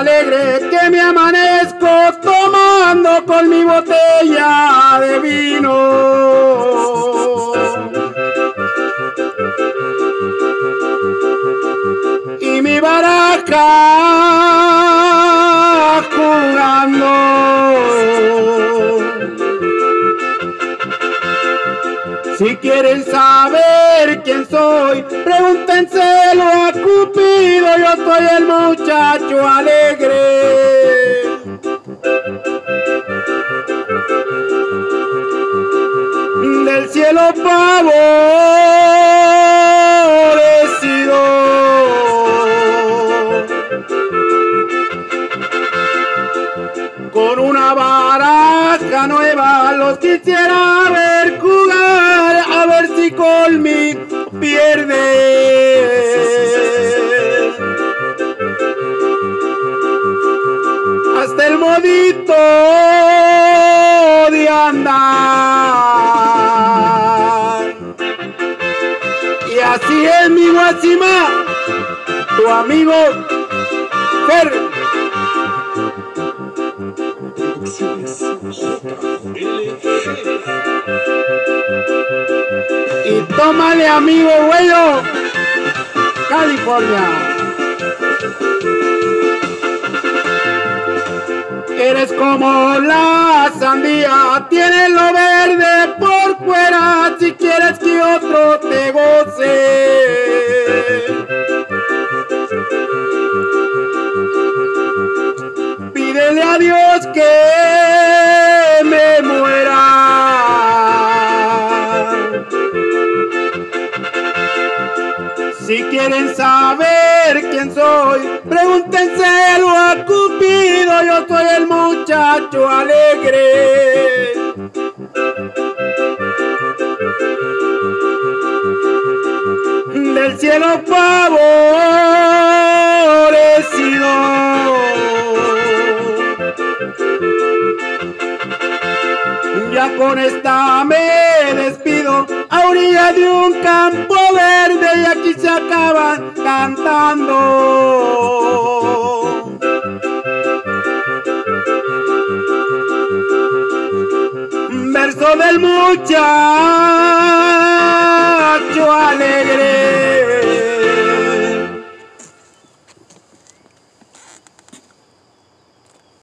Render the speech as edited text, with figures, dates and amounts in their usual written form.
alegre que me amanezco tomando con mi botella de vino. Y mi baraja jugando. Si quieren saber quién soy, pregúntenselo a Cupido, yo soy el muchacho alegre. Del cielo favorecido. Con una baraja nueva los quisiera ver jugar, a ver si conmigo pierde. Hasta el modito de andar. Y así es mi Guasima, tu amigo Fer. Y tómale, amigo güeyo, California. Eres como la sandía, tienes lo verde por fuera, si quieres que otro te goce. Pídele a Dios que me muera. Si quieren saber quién soy, pregúntenselo a Cupido, yo soy el muchacho alegre. Del cielo favorecido. Ya con esta me despido, a orilla de un campo verde, y aquí se acaban cantando. Verso del muchacho